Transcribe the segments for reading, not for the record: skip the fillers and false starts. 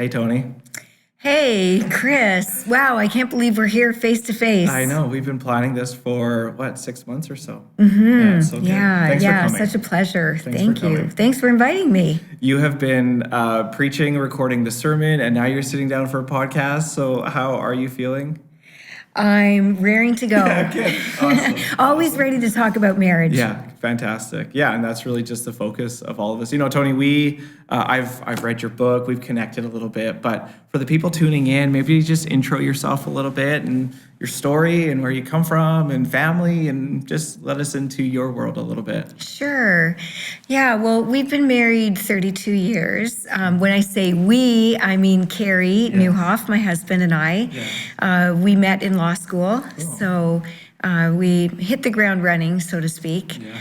Hey, Toni. Hey, Chris. Wow, I can't believe we're here face to face. I know. We've been planning this for, 6 months or so? Mm-hmm. Yeah, so good. Yeah, Thanks for coming. such a pleasure. Thank for you. coming. Thanks for inviting me. You have been preaching, recording the sermon, and now you're sitting down for a podcast. So how are you feeling? I'm raring to go. Okay, awesome. Always ready to talk about marriage. Yeah, fantastic. Yeah, and that's really just the focus of all of us. You know, Toni, I've read your book. We've connected a little bit, but for the people tuning in, maybe you just intro yourself a little bit and your story and where you come from and family, and just let us into your world a little bit. Sure. Yeah, well, we've been married 32 years. When I say we, I mean Carey Nieuwhof, my husband, and I. Yeah. We met in law school, Cool. so we hit the ground running, so to speak. Yeah.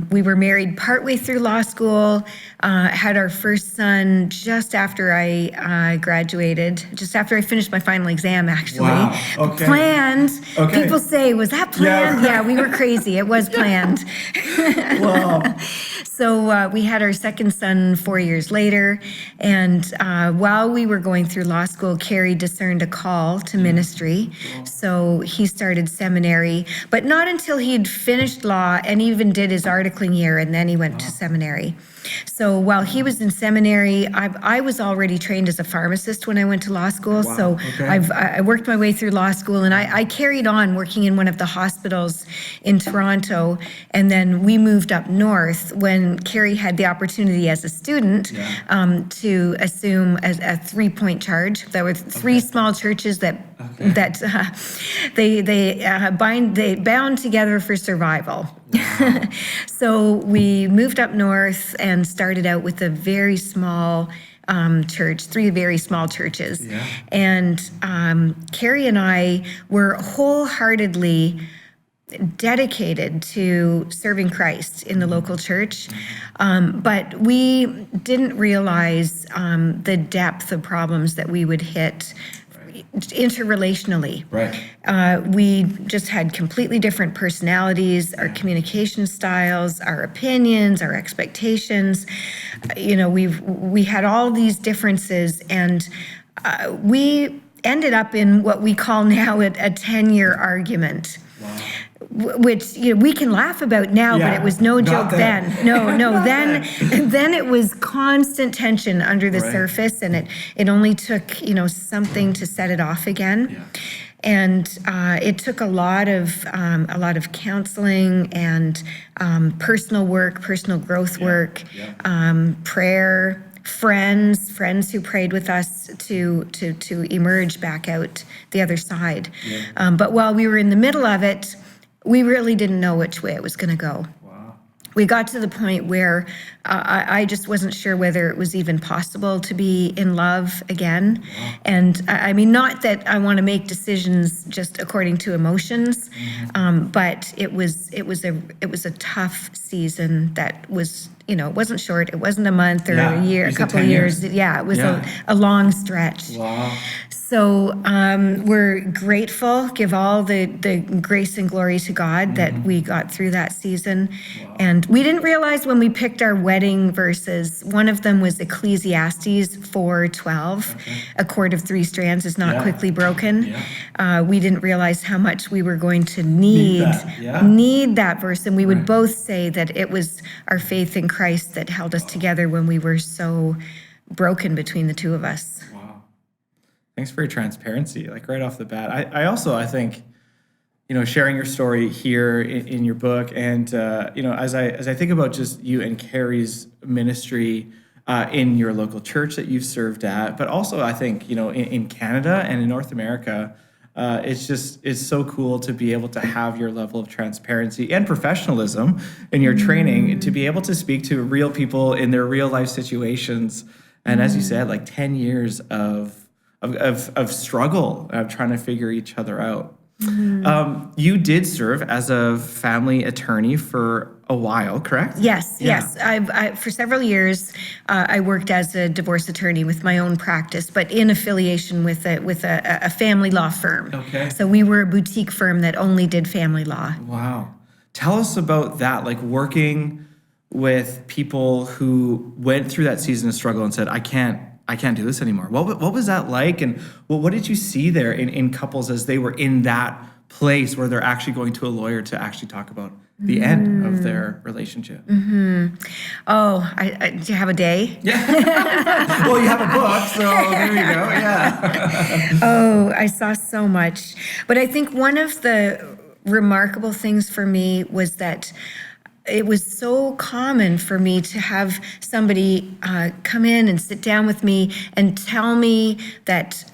We were married partway through law school, had our first son just after I graduated, just after I finished my final exam, actually. Wow. Okay. Planned. Okay. People say, was that planned? Yeah. Yeah, we were crazy. It was planned. Wow. So we had our second son 4 years later. And while we were going through law school, Carey discerned a call to ministry. So he started seminary, but not until he'd finished law and even did his articling year, and then he went to seminary. So while he was in seminary, I was already trained as a pharmacist when I went to law school. Wow, So okay. I worked my way through law school, and I carried on working in one of the hospitals in Toronto. And then we moved up north when Carey had the opportunity as a student to assume a 3-point charge. There were three small churches that they bound together for survival. Wow. So we moved up north and started out with a very small church, 3 very small churches. Yeah. And Carey and I were wholeheartedly dedicated to serving Christ in the local church. But we didn't realize the depth of problems that we would hit interrelationally. Right. We just had completely different personalities, our communication styles, our opinions, our expectations. We had all these differences, and we ended up in what we call now a 10-year argument. Wow. Which we can laugh about now, but it was no joke then. No, then it was constant tension under the surface, and it only took something to set it off again. Yeah. And it took a lot of counseling and personal work, personal growth work, prayer, friends who prayed with us to emerge back out the other side. Yeah. But while we were in the middle of it, we really didn't know which way it was going to go. Wow. We got to the point where I just wasn't sure whether it was even possible to be in love again. Wow. And I mean, not that I want to make decisions just according to emotions, but it was a tough season that was, it wasn't short. It wasn't a month or a year, a couple of years. Yeah, it was a long stretch. Wow. So we're grateful, give all the grace and glory to God that we got through that season. Wow. And we didn't realize when we picked our wedding verses, one of them was Ecclesiastes 4:12. Okay. A cord of 3 strands is not quickly broken. Yeah. We didn't realize how much we were going to need that verse. And we would both say that it was our faith in Christ that held us together when we were so broken between the two of us. Wow. Thanks for your transparency, like right off the bat. I think, sharing your story here in your book, and as I think about just you and Carey's ministry in your local church that you've served at, but also I think in Canada and in North America, it's so cool to be able to have your level of transparency and professionalism in your training, to be able to speak to real people in their real life situations, and as you said, like 10 years of struggle of trying to figure each other out. You did serve as a family attorney for a while, correct? Yes, Yeah. yes. I for several years, I worked as a divorce attorney with my own practice, but in affiliation with a family law firm. Okay. So we were a boutique firm that only did family law. Wow. Tell us about that, like working with people who went through that season of struggle and said, I can't I can't do this anymore. What was that like? And what did you see there in couples as they were in that place where they're actually going to a lawyer to actually talk about the end of their relationship? Oh, do you have a day? Yeah. Well, you have a book, so there you go. Yeah. Oh, I saw so much. But I think one of the remarkable things for me was that it was so common for me to have somebody come in and sit down with me and tell me that,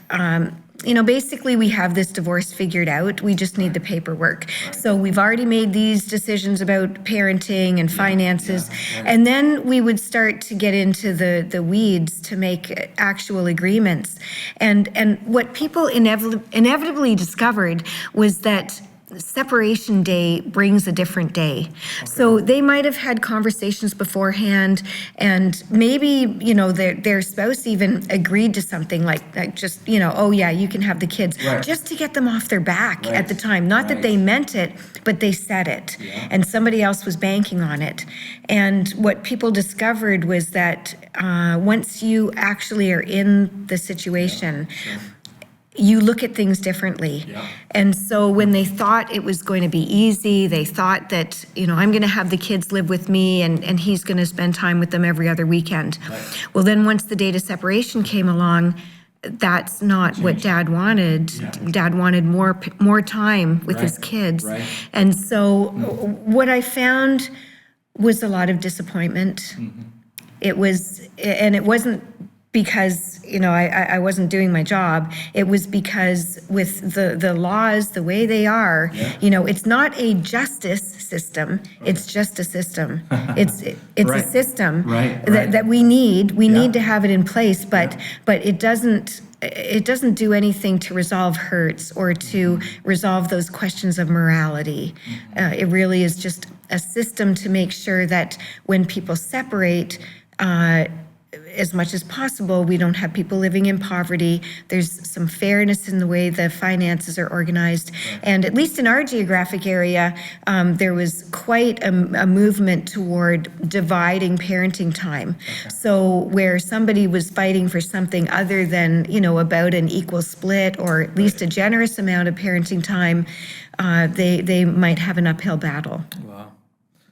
basically we have this divorce figured out. We just need the paperwork. So we've already made these decisions about parenting and finances. And then we would start to get into the weeds to make actual agreements. And what people inevitably discovered was that separation day brings a different day. Okay. So they might have had conversations beforehand, and maybe, their spouse even agreed to something like just, oh yeah, you can have the kids, just to get them off their back at the time. Not that they meant it, but they said it, and somebody else was banking on it. And what people discovered was that once you actually are in the situation, you look at things differently. Yeah. And so when they thought it was going to be easy, they thought that, I'm going to have the kids live with me and he's going to spend time with them every other weekend. Right. Well, then once the date of separation came along, that's not what Dad wanted. Yeah. Dad wanted more time with his kids. Right. And so what I found was a lot of disappointment. Mm-hmm. It wasn't because, I wasn't doing my job. It was because with the laws, the way they are, it's not a justice system. It's just a system. It's a system that we need. We need to have it in place, but it doesn't do anything to resolve hurts or to resolve those questions of morality. It really is just a system to make sure that when people separate, as much as possible, we don't have people living in poverty. There's some fairness in the way the finances are organized. And at least in our geographic area, there was quite a movement toward dividing parenting time. Okay. So where somebody was fighting for something other than, about an equal split or at least a generous amount of parenting time, they might have an uphill battle. Wow.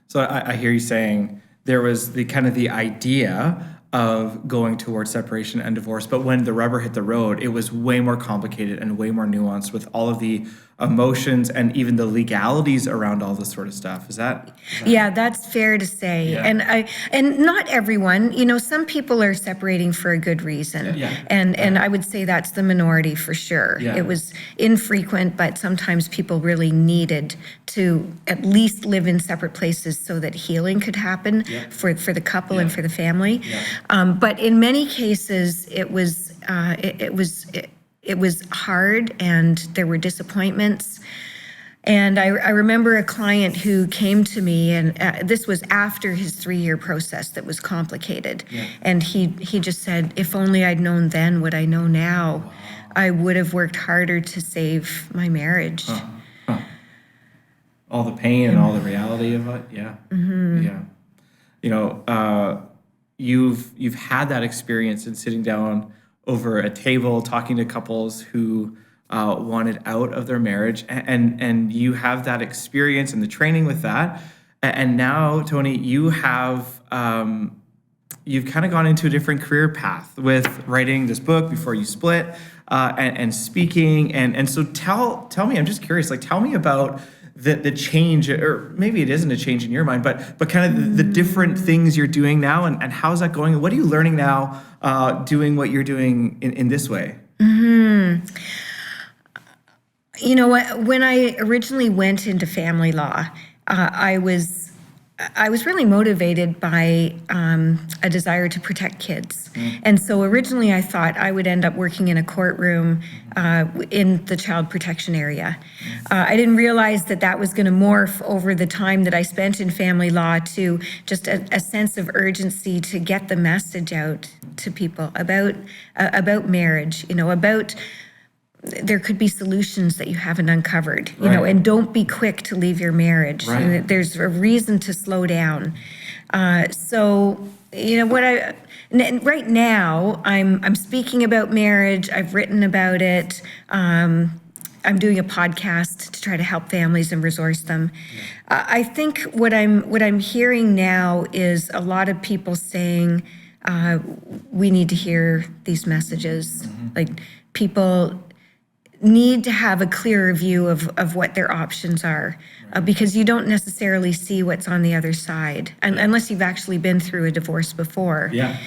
So I hear you saying there was the idea of going towards separation and divorce, but when the rubber hit the road, it was way more complicated and way more nuanced with all of the emotions and even the legalities around all this sort of stuff. Is that? Yeah, that's fair to say. Yeah. And not everyone, some people are separating for a good reason. Yeah. And I would say that's the minority for sure. Yeah. It was infrequent, but sometimes people really needed to at least live in separate places so that healing could happen for the couple and for the family. Yeah. But in many cases, it was hard, and there were disappointments. And I remember a client who came to me, and this was after his 3-year process that was complicated. Yeah. And he just said, if only I'd known then what I know now, wow, I would have worked harder to save my marriage. All the pain and all the reality of it. Yeah. Mm-hmm. Yeah. You've had that experience in sitting down over a table talking to couples who wanted out of their marriage, and you have that experience and the training with that, and now, Toni, you have you've kind of gone into a different career path with writing this book before you split, and speaking, and so tell me, I'm just curious, tell me about the change, or maybe it isn't a change in your mind, but kind of the different things you're doing now, and how's that going? What are you learning now doing what you're doing in this way? Mm-hmm. When I originally went into family law, I was really motivated by a desire to protect kids. Mm. And so originally I thought I would end up working in a courtroom in the child protection area. I didn't realize that was going to morph over the time that I spent in family law to just a sense of urgency to get the message out to people about marriage, about there could be solutions that you haven't uncovered, you know, Right. and don't be quick to leave your marriage. Right. And there's a reason to slow down. So, you know, right now, I'm speaking about marriage. I've written about it. I'm doing a podcast to try to help families and resource them. I think what I'm hearing now is a lot of people saying we need to hear these messages. Like, people need to have a clearer view of what their options are, because you don't necessarily see what's on the other side unless you've actually been through a divorce before. Yeah.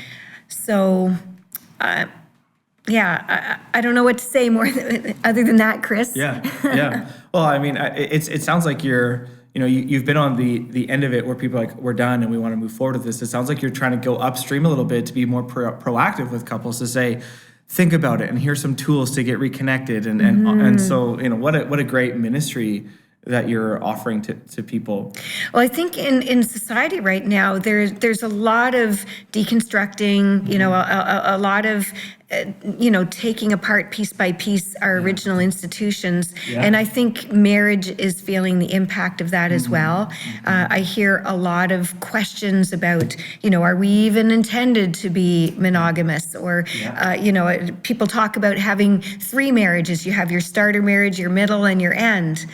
So, I don't know what to say more other than that, Chris. Yeah. Yeah. Well, I mean, it sounds like you've been on the end of it where people are like, we're done and we want to move forward with this. It sounds like you're trying to go upstream a little bit to be more proactive with couples, to say, think about it, and here's some tools to get reconnected. And so, you know, what a great ministry that you're offering to people. Well, I think in society right now, there's a lot of deconstructing, you know, a lot of, you know, taking apart piece by piece our original institutions. Yeah. And I think marriage is feeling the impact of that as well. I hear a lot of questions about, you know, are we even intended to be monogamous? Or, you know, people talk about having 3 marriages. You have your starter marriage, your middle, and your end.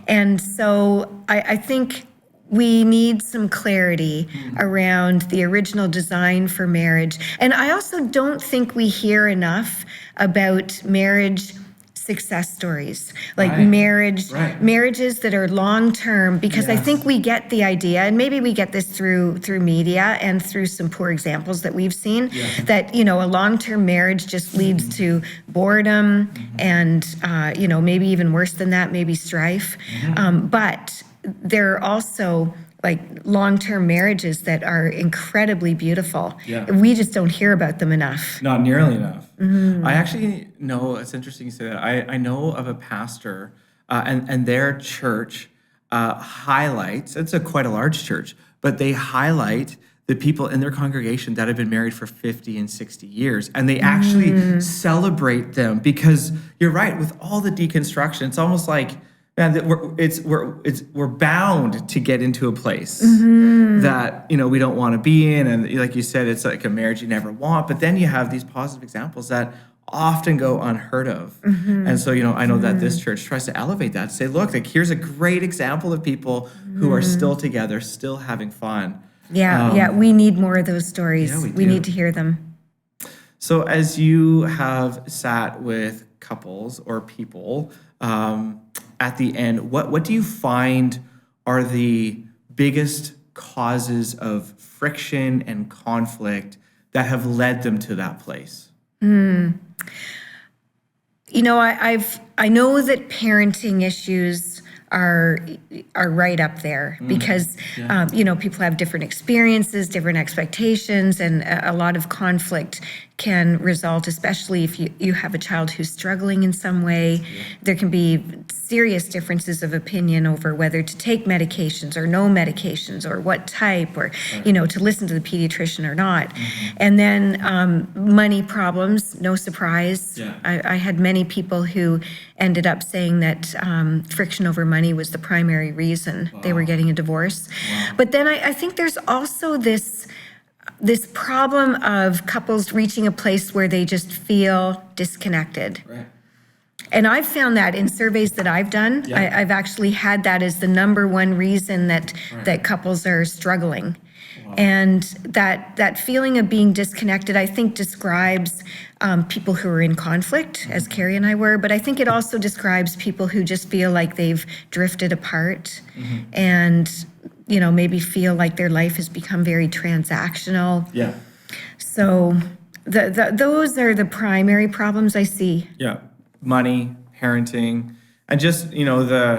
And so I think we need some clarity around the original design for marriage. And I also don't think we hear enough about marriage success stories, like marriages that are long-term, because I think we get the idea, and maybe we get this through media and through some poor examples that we've seen, that, you know, a long-term marriage just leads to boredom and, you know, maybe even worse than that, maybe strife. But there are also like long-term marriages that are incredibly beautiful. Yeah. We just don't hear about them enough. Not nearly enough. I actually know, it's interesting you say that. I know of a pastor and their church highlights, it's quite a large church, but they highlight the people in their congregation that have been married for 50 and 60 years. And they actually celebrate them, because you're right, with all the deconstruction, it's almost like, man, we're bound to get into a place that, you know, we don't want to be in, and like you said, it's like a marriage you never want. But then you have these positive examples that often go unheard of, and so, you know, I know that this church tries to elevate that, to say, look, like, here's a great example of people who are still together, still having fun. We need more of those stories. Yeah, we need to hear them. So, as you have sat with couples or people, at the end, what do you find are the biggest causes of friction and conflict that have led them to that place? You know, I know that parenting issues are right up there, because you know, people have different experiences, different expectations, and a lot of conflict can result, especially if you have a child who's struggling in some way. There can be serious differences of opinion over whether to take medications or no medications, or what type, or you know, to listen to the pediatrician or not. And then money problems, no surprise. I had many people who ended up saying that friction over money was the primary reason they were getting a divorce. But then I think there's also this problem of couples reaching a place where they just feel disconnected. And I've found that in surveys that I've done, I've actually had that as the number one reason that couples are struggling. And that feeling of being disconnected, I think, describes people who are in conflict, as Carey and I were, but I think it also describes people who just feel like they've drifted apart and, you know, maybe feel like their life has become very transactional. So those are the primary problems I see. Money, parenting, and just, you know,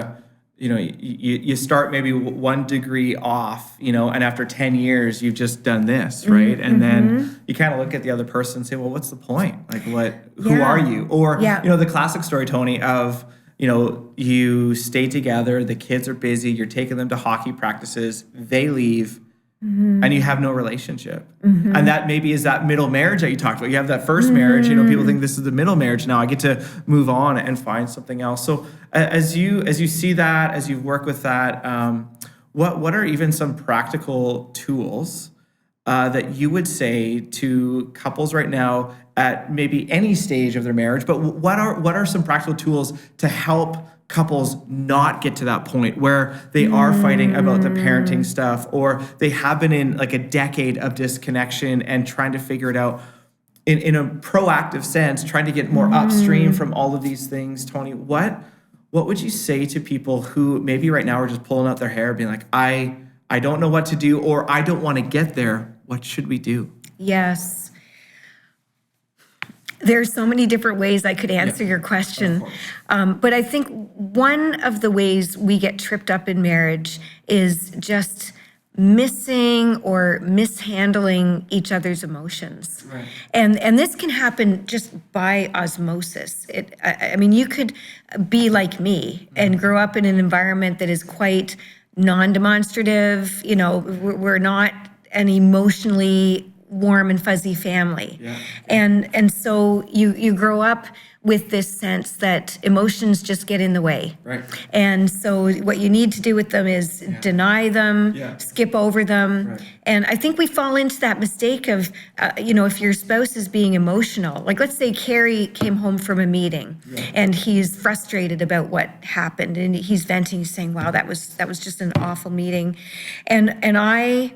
you start maybe 1 degree off, you know, and after 10 years, you've just done this, right? And then you kind of look at the other person and say, well, what's the point? Like, who are you? Or, you know, the classic story, Toni, of, you know, you stay together, the kids are busy, you're taking them to hockey practices, they leave, and you have no relationship. And that maybe is that middle marriage that you talked about. You have that first marriage, people think this is the middle marriage. Now I get to move on and find something else. So as you see that, as you work with that, what are even some practical tools that you would say to couples right now at maybe any stage of their marriage, but what are some practical tools to help couples not get to that point where they are fighting about the parenting stuff, or they have been in like a decade of disconnection and trying to figure it out in a proactive sense, trying to get more upstream from all of these things? Toni, what would you say to people who maybe right now are just pulling out their hair, being like, I don't know what to do, or I don't want to get there. What should we do? Yes. There's so many different ways I could answer your question. But I think one of the ways we get tripped up in marriage is just missing or mishandling each other's emotions. Right. And this can happen just by osmosis. I mean, you could be like me and grow up in an environment that is quite non-demonstrative. We're not an emotionally warm and fuzzy family. Yeah. And so you grow up with this sense that emotions just get in the way. Right. And so what you need to do with them is deny them, skip over them. Right. And I think we fall into that mistake of, if your spouse is being emotional, like let's say Carey came home from a meeting and he's frustrated about what happened and he's venting, he's saying, wow, that was just an awful meeting. And I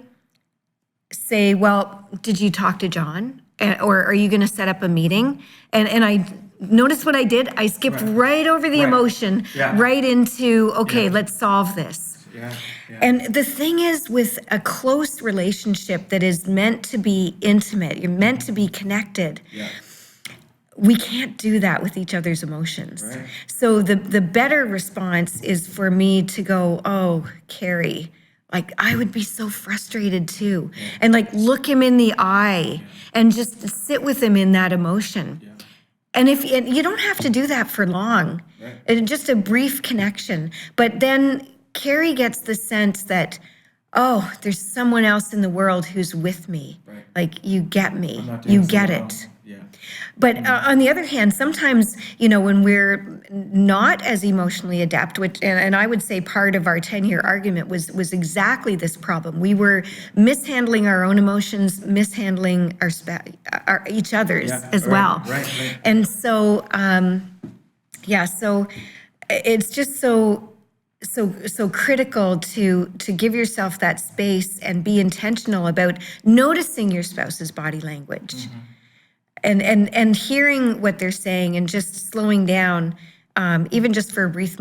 say, well, did you talk to John? Or are you going to set up a meeting? And I notice what I did. I skipped right over the emotion, right into, okay, let's solve this. Yeah. And the thing is, with a close relationship that is meant to be intimate, you're meant to be connected, we can't do that with each other's emotions. Right. So the better response is for me to go, oh, Carey, like, I would be so frustrated too. And like, look him in the eye and just sit with him in that emotion. And you don't have to do that for long, just a brief connection. But then Carey gets the sense that, oh, there's someone else in the world who's with me. Right. Like, you get me, you get it. But on the other hand, sometimes, when we're not as emotionally adept, which, and I would say part of our 10-year argument was exactly this problem. We were mishandling our own emotions, mishandling each other's as well. Right. And so, so it's just so critical to give yourself that space and be intentional about noticing your spouse's body language. And hearing what they're saying and just slowing down, even just for a brief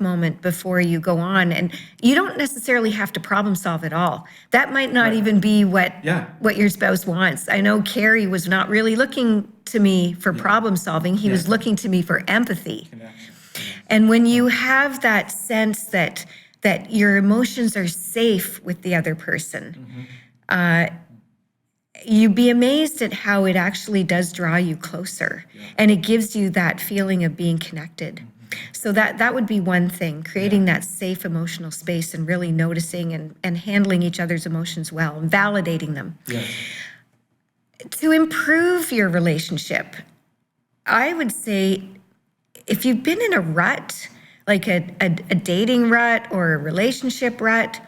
moment before you go on. And you don't necessarily have to problem solve at all. That might not even be what your spouse wants. I know Carey was not really looking to me for problem solving. He was looking to me for empathy. And when you have that sense that your emotions are safe with the other person, you'd be amazed at how it actually does draw you closer. And it gives you that feeling of being connected. So that would be one thing, creating that safe emotional space and really noticing and handling each other's emotions well and validating them. To improve your relationship, I would say if you've been in a rut, like a dating rut or a relationship rut,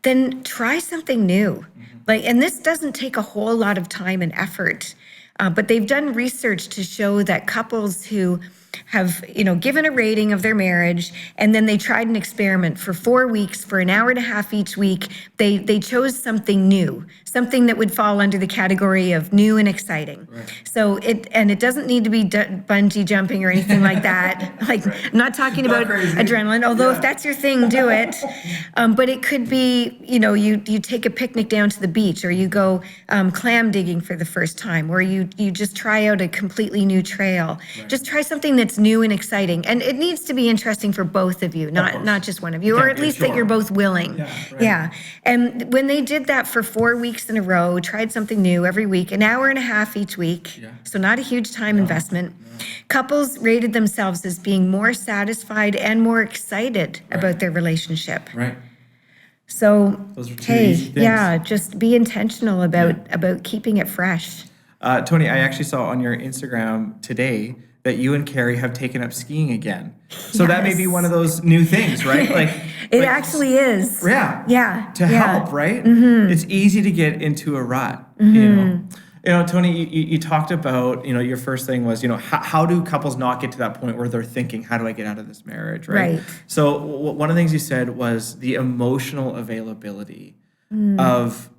then try something new. And this doesn't take a whole lot of time and effort, but they've done research to show that couples who have, given a rating of their marriage, and then they tried an experiment for 4 weeks, for an hour and a half each week, they chose something new, something that would fall under the category of new and exciting. So it doesn't need to be bungee jumping or anything like that. Like, I'm not talking about adrenaline, although if that's your thing, do it. But it could be, you take a picnic down to the beach, or you go clam digging for the first time, or you just try out a completely new trail. Just try something that's new and exciting. And it needs to be interesting for both of you, not just one of you, or at least that you're both willing. And when they did that for 4 weeks in a row, tried something new every week, an hour and a half each week, so not a huge time investment, couples rated themselves as being more satisfied and more excited about their relationship. So, Those are two hey, easy things. yeah, just be intentional about keeping it fresh. Toni, I actually saw on your Instagram today that you and Carey have taken up skiing again. So that may be one of those new things, right? It actually is. Yeah. Yeah. To yeah. help, right? It's easy to get into a rut, Toni, you talked about, your first thing was, how do couples not get to that point where they're thinking, how do I get out of this marriage, right? Right. So one of the things you said was the emotional availability of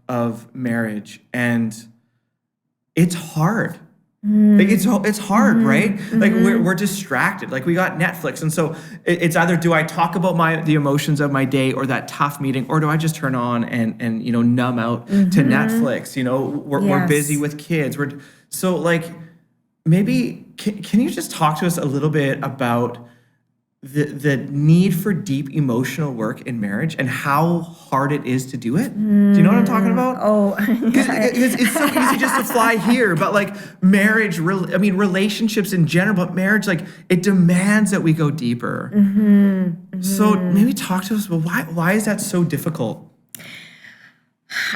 marriage, and it's hard. Like it's hard, right? Like we're distracted. Like we got Netflix, and so it's either do I talk about the emotions of my day or that tough meeting, or do I just turn on and numb out to Netflix? We're busy with kids. So like maybe can you just talk to us a little bit about the need for deep emotional work in marriage and how hard it is to do it? Do you know what I'm talking about? Oh, Because it's so easy just to fly here, but like marriage, relationships in general, but marriage, like it demands that we go deeper. So maybe talk to us, well, why is that so difficult?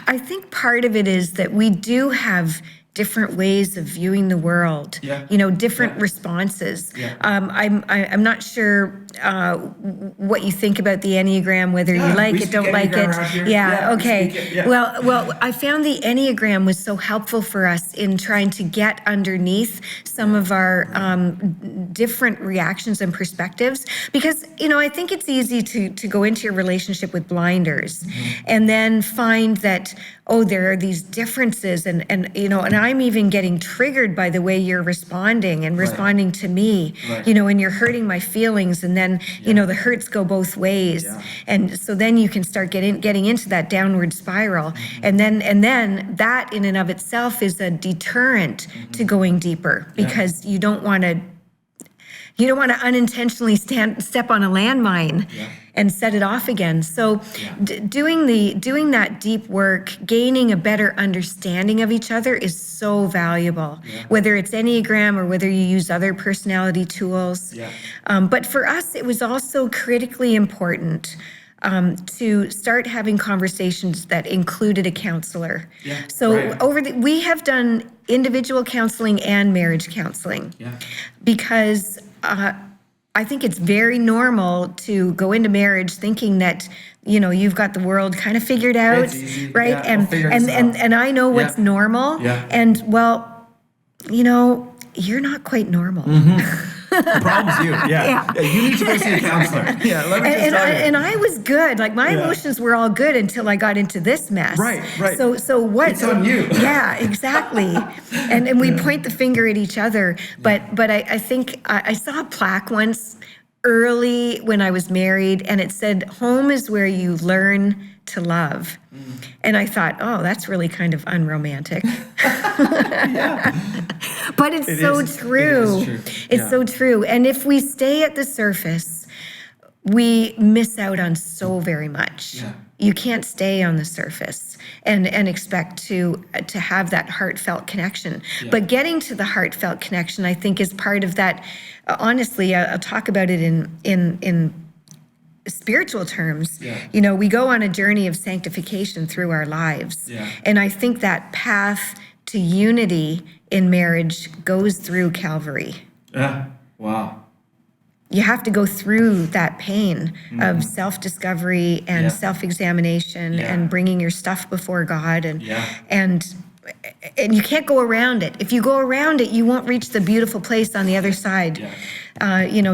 I think part of it is that we do have different ways of viewing the world, different responses. I'm not sure what you think about the Enneagram, whether you like it, don't like it. Yeah, okay. Well, I found the Enneagram was so helpful for us in trying to get underneath some of our different reactions and perspectives, because, I think it's easy to go into your relationship with blinders and then find that, there are these differences and I'm even getting triggered by the way you're responding and responding to me, and you're hurting my feelings, and then, the hurts go both ways. And so then you can start getting into that downward spiral. And then that in and of itself is a deterrent to going deeper, because you don't want to unintentionally step on a landmine and set it off again. So doing that deep work, gaining a better understanding of each other is so valuable, whether it's Enneagram or whether you use other personality tools. But for us, it was also critically important to start having conversations that included a counselor. So we have done individual counseling and marriage counseling, because I think it's very normal to go into marriage thinking that, you've got the world kind of figured out, right? And I know what's normal. And well, you're not quite normal. The problem's you. You need to go see a counselor. Let me just tell you. And I was good. Like my emotions were all good until I got into this mess. Right. So what? It's on you. Yeah, exactly. And we point the finger at each other. But I think I saw a plaque once early when I was married, and it said, "Home is where you learn to love." And I thought, oh, that's really kind of unromantic. But it's so true. It's so true. And if we stay at the surface, we miss out on so very much. You can't stay on the surface and expect to have that heartfelt connection. But getting to the heartfelt connection, I think, is part of that. Honestly, I'll talk about it in spiritual terms. We go on a journey of sanctification through our lives. And I think that path to unity in marriage goes through Calvary. Wow. You have to go through that pain of self-discovery and self-examination and bringing your stuff before God, and you can't go around it. If you go around it, you won't reach the beautiful place on the other side.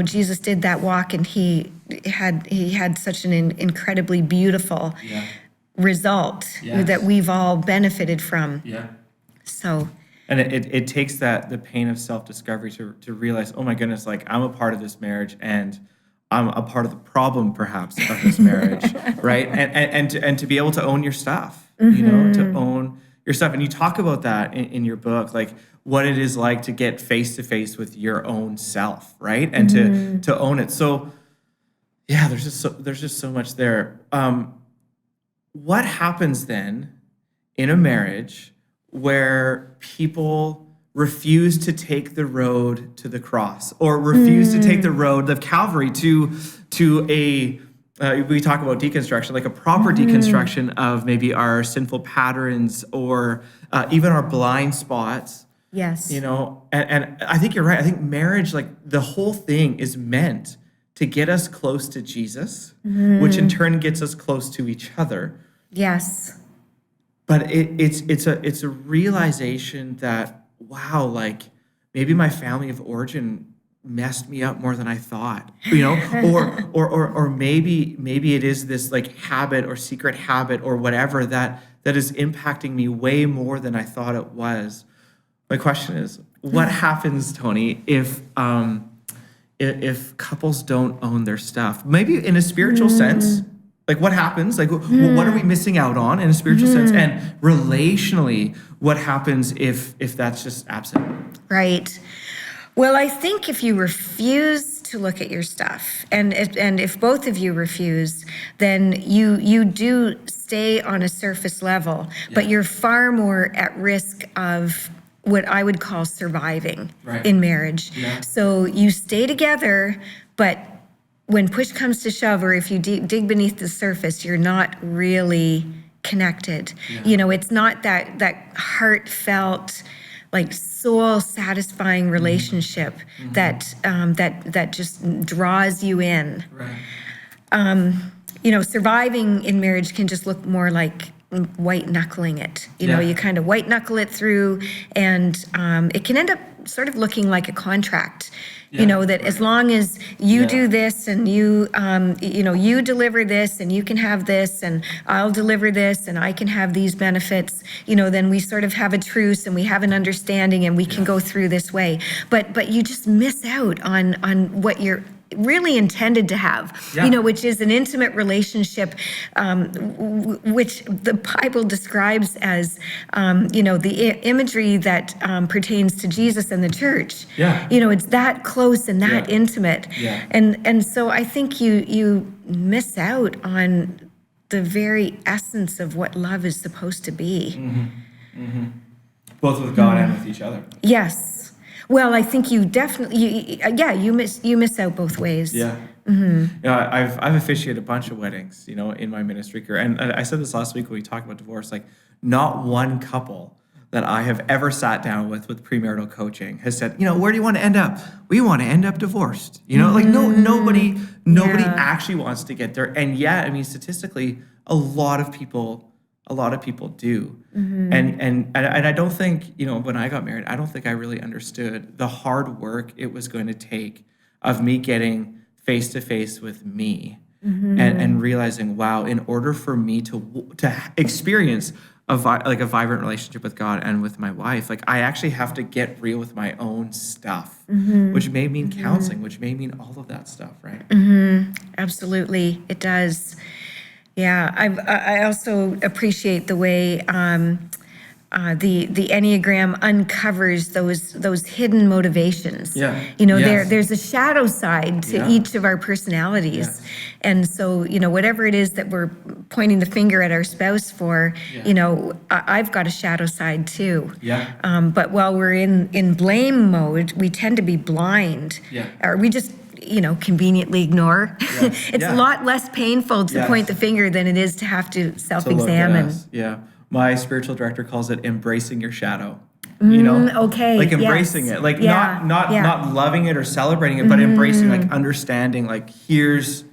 Jesus did that walk, and he had such an incredibly beautiful result that we've all benefited from. So. And it takes the pain of self-discovery to realize, oh my goodness, like I'm a part of this marriage, and I'm a part of the problem perhaps of this marriage, right? And to be able to own your stuff, to own your stuff. And you talk about that in your book, like what it is like to get face to face with your own self, right? And to own it. So there's just so much there. What happens then in a marriage where people refuse to take the road to the cross, or refuse to take the road of Calvary to we talk about deconstruction, like a proper deconstruction of maybe our sinful patterns or even our blind spots. Yes. And I think you're right. I think marriage, like the whole thing is meant to get us close to Jesus, which in turn gets us close to each other. Yes. But it's a realization that, wow, like maybe my family of origin messed me up more than I thought, or maybe it is this like habit or secret habit or whatever that is impacting me way more than I thought it was. My question is, what happens, Toni, if couples don't own their stuff? Maybe in a spiritual sense, like what happens? Like what are we missing out on in a spiritual sense? And relationally, what happens if that's just absent? Right. Well, I think if you refuse to look at your stuff, and if both of you refuse, then you do stay on a surface level, but you're far more at risk of what I would call surviving in marriage. Yeah. So you stay together, but when push comes to shove, or if you dig beneath the surface, you're not really connected. Yeah. It's not that heartfelt, like soul satisfying relationship that just draws you in. Right. Surviving in marriage can just look more like white knuckling it. You kind of white knuckle it through, and it can end up sort of looking like a contract. That as long as you do this and you deliver this and you can have this and I'll deliver this and I can have these benefits, then we sort of have a truce and we have an understanding and we can go through this way. But you just miss out on what you're really intended to have, which is an intimate relationship, which the Bible describes as, the imagery that pertains to Jesus and the church. Yeah. It's that close and that intimate. Yeah. And so I think you miss out on the very essence of what love is supposed to be. Both with God and with each other. Yes. Well, I think you definitely, you miss out both ways. Yeah. I've officiated a bunch of weddings, in my ministry career. And I said this last week when we talked about divorce, like not one couple that I have ever sat down with premarital coaching has said, where do you want to end up? We want to end up divorced. Like nobody actually wants to get there. And yet, I mean, statistically, a lot of people do. And I don't think, when I got married, I don't think I really understood the hard work it was going to take of me getting face to face with me and realizing, wow, in order for me to experience a vibrant relationship with God and with my wife, like I actually have to get real with my own stuff, which may mean counseling, which may mean all of that stuff, right? Absolutely, it does. Yeah, I also appreciate the way the Enneagram uncovers those hidden motivations. Yeah. There's a shadow side to each of our personalities. Yes. And so, whatever it is that we're pointing the finger at our spouse for, I've got a shadow side too. Yeah. But while we're in blame mode, we tend to be blind. Yeah. Or we just conveniently ignore. Yeah. It's a lot less painful to point the finger than it is to have to self-examine. Yeah. My spiritual director calls it embracing your shadow. Okay. Like embracing it. Like not loving it or celebrating it, but embracing, like understanding, like here's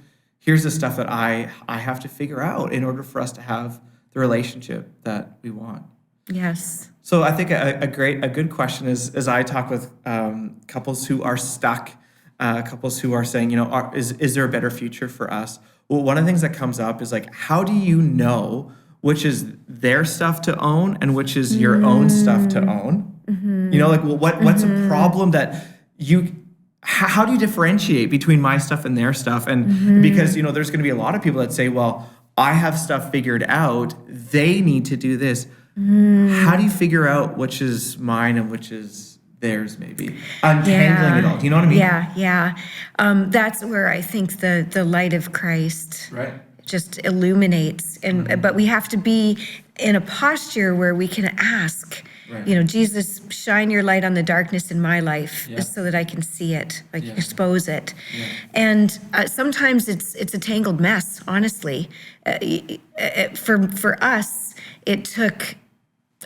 the stuff that I have to figure out in order for us to have the relationship that we want. Yes. So I think a good question is, as I talk with couples who are stuck, couples who are saying, is there a better future for us? Well, one of the things that comes up is like, how do you know which is their stuff to own and which is your own stuff to own? What's a problem that how do you differentiate between my stuff and their stuff? And because, there's going to be a lot of people that say, well, I have stuff figured out. They need to do this. How do you figure out which is mine and which is theirs, maybe? Untangling it all. Do you know what I mean? Yeah. That's where I think the light of Christ just illuminates. But we have to be in a posture where we can ask, Right. Jesus, shine your light on the darkness in my life so that I can see it, expose it. Yeah. And sometimes it's a tangled mess, honestly. For us, it took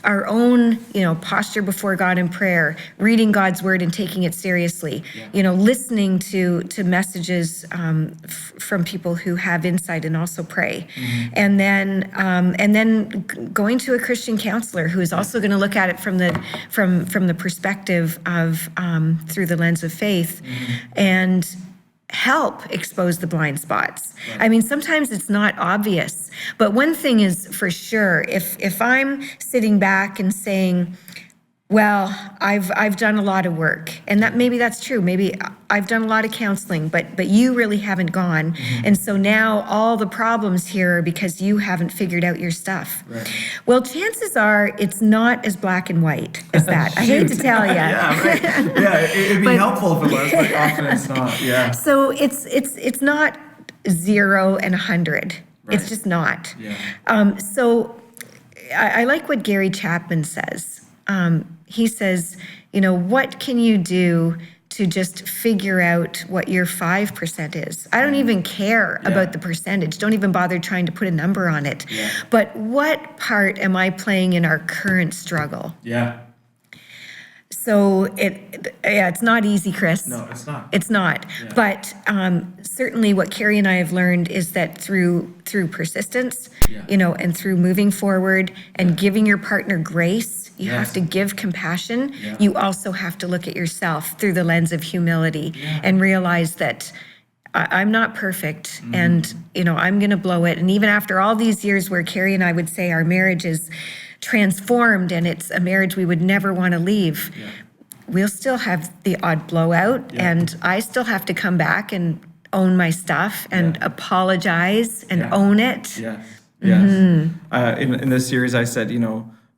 our own, posture before God in prayer, reading God's word and taking it seriously, listening to messages from people who have insight and also pray. And then going to a Christian counselor who is also going to look at it from the perspective of through the lens of faith and help expose the blind spots. Right. I mean, sometimes it's not obvious, but one thing is for sure, if I'm sitting back and saying, well, I've done a lot of work, and maybe that's true. Maybe I've done a lot of counseling, but you really haven't gone. And so now all the problems here are because you haven't figured out your stuff. Right. Well, chances are it's not as black and white as that. I hate to tell you. It'd be helpful if it was, but often it's not. Yeah. So it's not 0 and 100. Right. It's just not. Yeah. So I like what Gary Chapman says. He says, what can you do to just figure out what your 5% is? I don't even care about the percentage. Don't even bother trying to put a number on it. Yeah. But what part am I playing in our current struggle? Yeah. So it's not easy, Chris. No, it's not. It's not. Yeah. But certainly what Carey and I have learned is that through persistence, and through moving forward and giving your partner grace, you have to give compassion. Yeah. You also have to look at yourself through the lens of humility and realize that I'm not perfect and, I'm going to blow it. And even after all these years where Carey and I would say our marriage is transformed and it's a marriage we would never want to leave, we'll still have the odd blowout and I still have to come back and own my stuff and apologize and own it. Yeah. Yes. In this series, I said,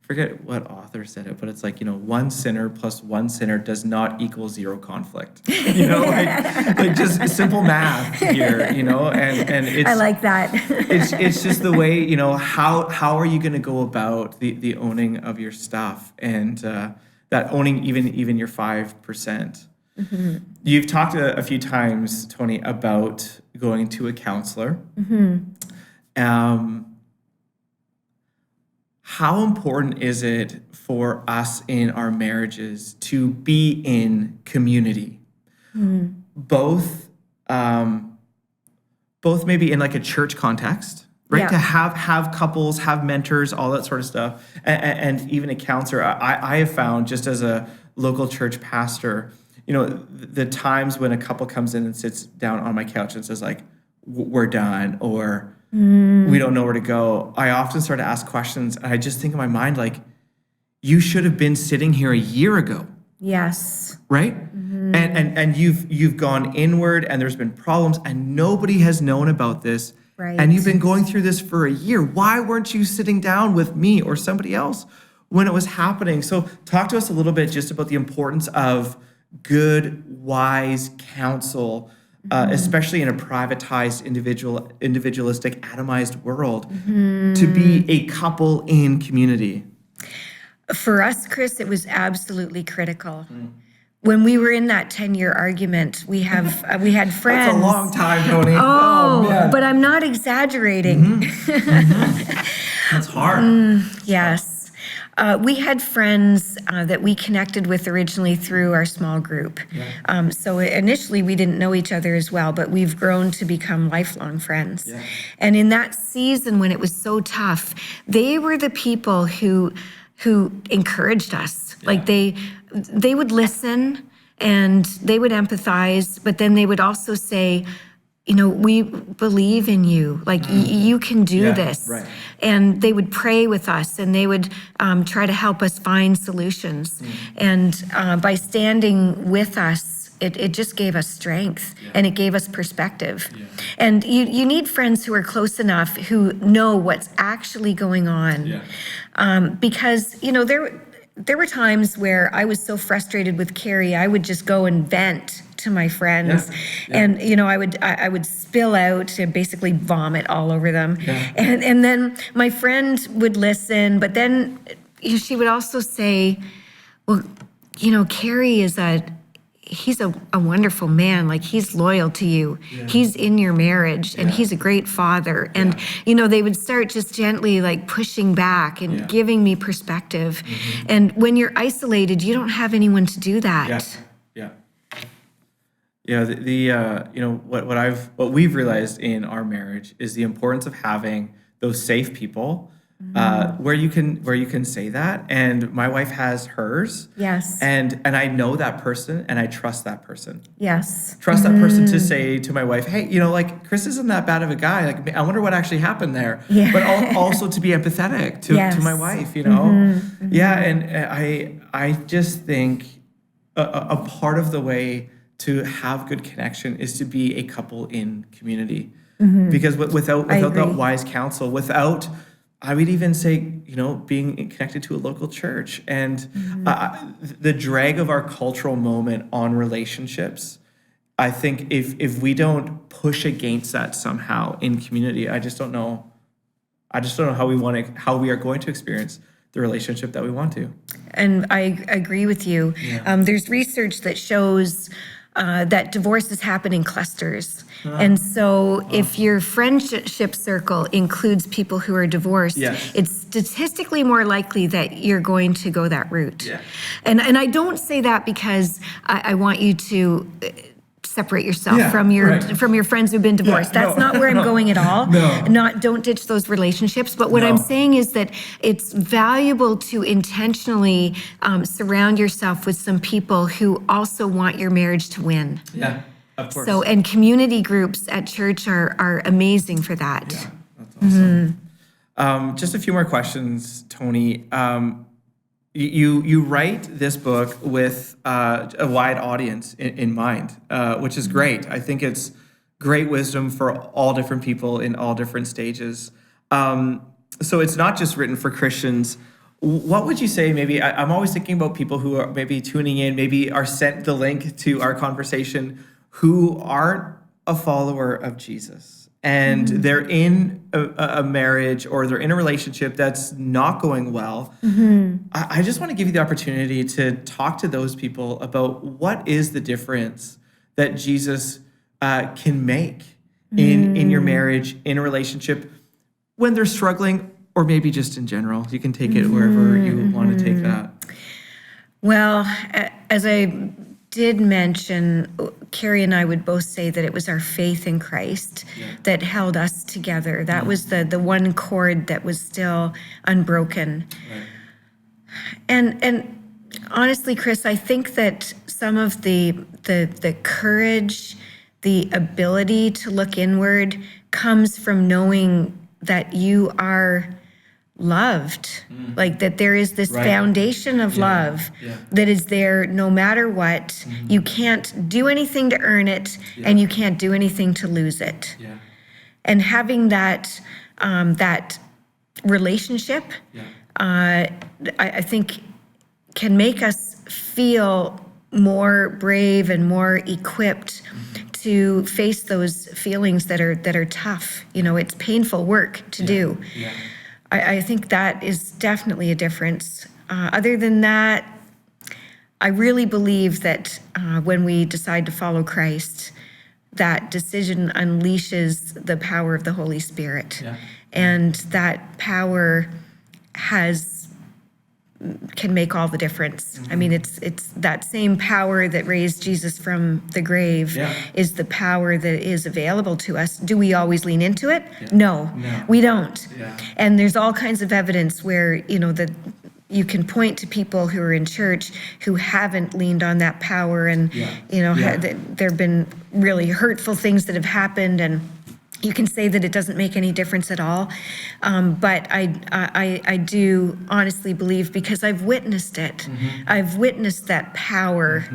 forget what author said it, but it's like, 1 sinner plus 1 sinner does not equal 0 conflict. Like just simple math here, and it's, I like that. it's just the way, how are you going to go about the owning of your stuff and that owning even your 5%. You've talked a few times, Toni, about going to a counselor. How important is it for us in our marriages to be in community? Both maybe in like a church context, right? Yeah. To have couples, have mentors, all that sort of stuff, and even a counselor. I have found, just as a local church pastor, the times when a couple comes in and sits down on my couch and says like, we're done, or we don't know where to go, I often start to ask questions, and I just think in my mind, like, you should have been sitting here a year ago. Yes. Right? And you've gone inward, and there's been problems, and nobody has known about this. Right. And you've been going through this for a year. Why weren't you sitting down with me or somebody else when it was happening? So talk to us a little bit just about the importance of good, wise counsel, especially in a privatized, individualistic, atomized world, to be a couple in community. For us, Chris, it was absolutely critical. When we were in that 10-year argument, we had friends. That's a long time, Toni. Oh man. But I'm not exaggerating. That's hard. Yes. We had friends that we connected with originally through our small group. Yeah. So initially we didn't know each other as well, but we've grown to become lifelong friends. Yeah. And in that season when it was so tough, they were the people who encouraged us. Yeah. Like they would listen and they would empathize, but then they would also say, we believe in you. Like, you can do this. Right. And they would pray with us, and they would try to help us find solutions. And by standing with us, it just gave us strength, and it gave us perspective. Yeah. And you need friends who are close enough, who know what's actually going on. Yeah. Because, there were times where I was so frustrated with Carey, I would just go and vent to my friends. Yeah. And I would spill out and basically vomit all over them. Yeah. And then my friend would listen, but then she would also say, well, Carey he's a wonderful man. Like, he's loyal to you. Yeah. He's in your marriage, and he's a great father. And, they would start just gently like pushing back and giving me perspective. Mm-hmm. And when you're isolated, you don't have anyone to do that. What we've realized in our marriage is the importance of having those safe people where you can say that. And my wife has hers. Yes. And I know that person, and I trust that person. Yes. Trust that person to say to my wife, hey, like, Chris isn't that bad of a guy. Like, I wonder what actually happened there. Yeah. But also to be empathetic to my wife, Yeah. And I just think a part of the way to have good connection is to be a couple in community. Mm-hmm. Because without that wise counsel, I would even say, being connected to a local church, and the drag of our cultural moment on relationships, I think if we don't push against that somehow in community, I just don't know how we are going to experience the relationship that we want to. And I agree with you. Yeah. There's research that shows that divorces happen in clusters. And so if your friendship circle includes people who are divorced, it's statistically more likely that you're going to go that route. Yeah. And I don't say that because I want you to separate yourself from your friends who've been divorced. That's not where I'm going at all. Don't ditch those relationships. But what I'm saying is that it's valuable to intentionally surround yourself with some people who also want your marriage to win. Yeah, of course. So, and community groups at church are amazing for that. Yeah, that's awesome. Mm-hmm. Just a few more questions, Toni. You write this book with a wide audience in mind, which is great. I think it's great wisdom for all different people in all different stages. So it's not just written for Christians. What would you say, maybe, I'm always thinking about people who are maybe tuning in, maybe are sent the link to our conversation, who aren't a follower of Jesus. And they're in a marriage, or they're in a relationship that's not going well. Mm-hmm. I just want to give you the opportunity to talk to those people about what is the difference that Jesus can make in your marriage, in a relationship, when they're struggling, or maybe just in general. You can take it wherever you want to take that. Well, as I did mention, Carey and I would both say that it was our faith in Christ that held us together. That was the one cord that was still unbroken. Right. And honestly, Chris, I think that some of the courage, the ability to look inward comes from knowing that you are loved, like that there is this foundation of love that is there no matter what. You can't do anything to earn it, and you can't do anything to lose it. And having that relationship, I think, can make us feel more brave and more equipped to face those feelings that are tough. It's painful work to do. I think that is definitely a difference. Other than that, I really believe that when we decide to follow Christ, that decision unleashes the power of the Holy Spirit. And that power can make all the difference. I mean, it's that same power that raised Jesus from the grave is the power that is available to us. Do we always lean into it? No, we don't. And there's all kinds of evidence where, that you can point to people who are in church who haven't leaned on that power, and, there have been really hurtful things that have happened, and you can say that it doesn't make any difference at all, but I do honestly believe, because I've witnessed it. I've witnessed that power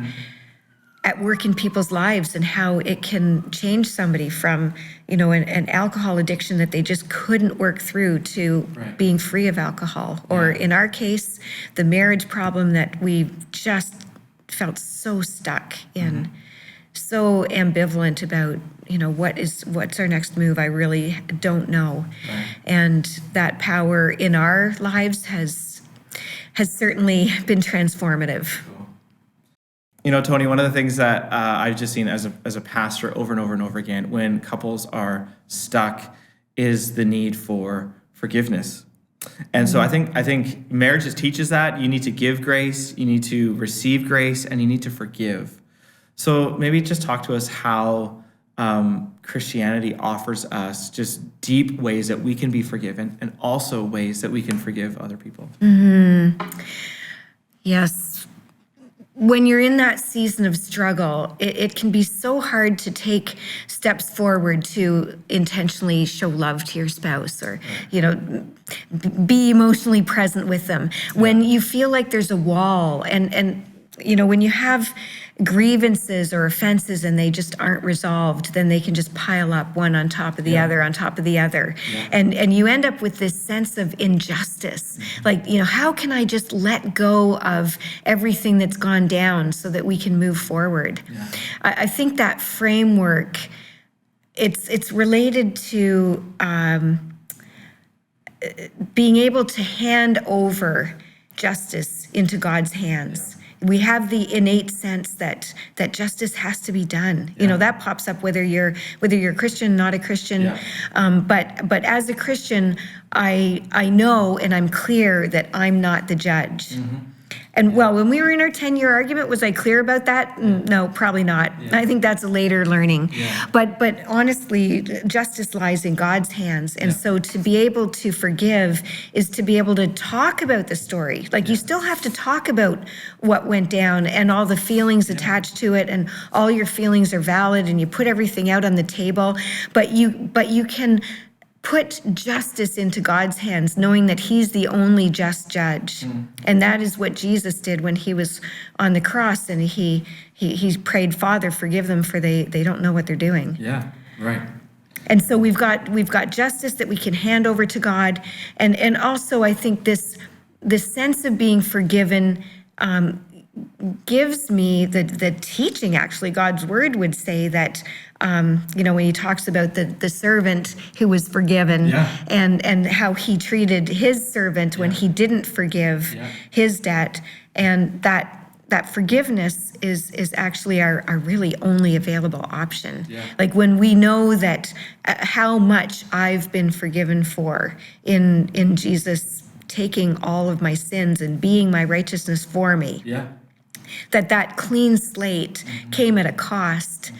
at work in people's lives, and how it can change somebody from, an alcohol addiction that they just couldn't work through to being free of alcohol. Or in our case, the marriage problem that we just felt so stuck in, so ambivalent about, what's our next move? I really don't know. And that power in our lives has certainly been transformative. You know, Toni, one of the things that I've just seen as a pastor over and over and over again when couples are stuck is the need for forgiveness. And so I think marriage teaches that. You need to give grace, you need to receive grace, and you need to forgive. So maybe just talk to us how Christianity offers us just deep ways that we can be forgiven and also ways that we can forgive other people. Yes. When you're in that season of struggle, it can be so hard to take steps forward to intentionally show love to your spouse or, be emotionally present with them. When you feel like there's a wall and when you have grievances or offenses and they just aren't resolved, then they can just pile up one on top of the other on top of the other. And you end up with this sense of injustice. Like, how can I just let go of everything that's gone down so that we can move forward? I think that framework, it's related to being able to hand over justice into God's hands. We have the innate sense that justice has to be done. That pops up whether you're Christian, not a Christian. But as a Christian, I know and I'm clear that I'm not the judge. And when we were in our 10-year argument, was I clear about that? No, probably not. I think that's a later learning. But honestly, justice lies in God's hands. And so to be able to forgive is to be able to talk about the story. Like you still have to talk about what went down and all the feelings attached to it, and all your feelings are valid and you put everything out on the table. But you can put justice into God's hands, knowing that he's the only just judge. And that is what Jesus did when he was on the cross, and he prayed, Father, forgive them, for they don't know what they're doing. Yeah, right. And so we've got justice that we can hand over to God. And also I think this sense of being forgiven gives me the teaching. Actually, God's word would say that, when he talks about the servant who was forgiven and how he treated his servant when he didn't forgive his debt, and that forgiveness is actually our really only available option. Like when we know that how much I've been forgiven for in Jesus taking all of my sins and being my righteousness for me. That clean slate came at a cost,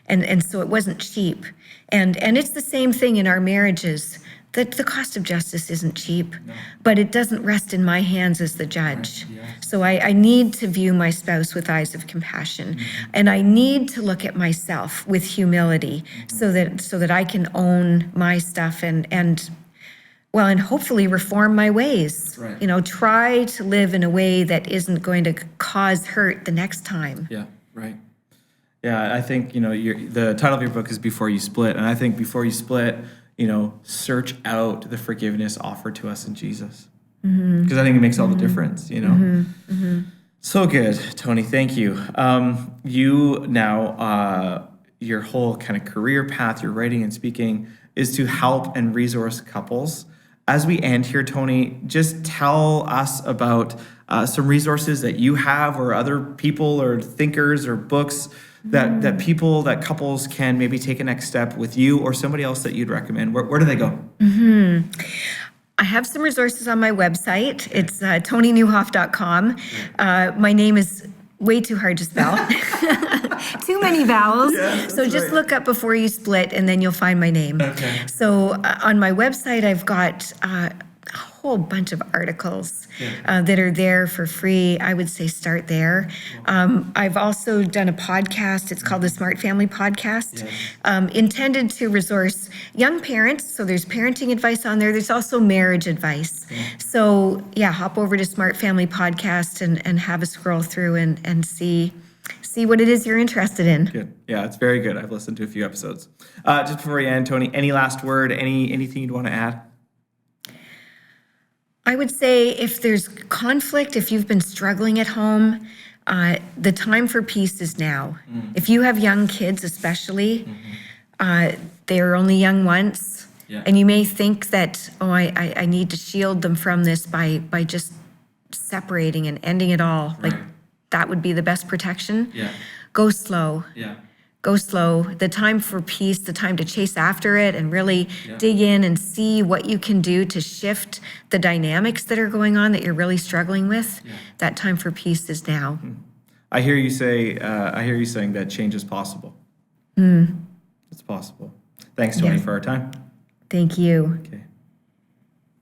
and so it wasn't cheap. And it's the same thing in our marriages. That the cost of justice isn't cheap, but it doesn't rest in my hands as the judge. So I need to view my spouse with eyes of compassion, and I need to look at myself with humility, so that I can own my stuff and hopefully reform my ways. Try to live in a way that isn't going to cause hurt the next time. Yeah, I think, the title of your book is Before You Split. And I think before you split, search out the forgiveness offered to us in Jesus. Because I think it makes all the difference, So good, Toni, thank you. You now, your whole kind of career path, your writing and speaking, is to help and resource couples. As we end here, Toni, just tell us about some resources that you have, or other people or thinkers or books that couples can maybe take a next step with you or somebody else that you'd recommend. Where do they go? I have some resources on my website. It's ToniNieuwhof.com. My name is way too hard to spell. Too many vowels. So just look up Before You Split, and then you'll find my name. So on my website, I've got a whole bunch of articles that are there for free. I would say start there. I've also done a podcast. It's called the Smart Family Podcast, intended to resource young parents. So there's parenting advice on there. There's also marriage advice. So hop over to Smart Family Podcast and have a scroll through and see what it is you're interested in. Good. Yeah, it's very good. I've listened to a few episodes. Just before we end, Toni, any last word, anything you'd want to add? I would say if there's conflict, if you've been struggling at home, the time for peace is now. If you have young kids especially, they're only young once, and you may think that, I need to shield them from this by just separating and ending it all. Like Right. that would be the best protection. Yeah. Go slow. Yeah. Go slow. The time for peace, the time to chase after it and really dig in and see what you can do to shift the dynamics that are going on that you're really struggling with. That time for peace is now. I hear you saying that change is possible. It's possible. Thanks, Toni, Yeah. for our time. Thank you. Okay.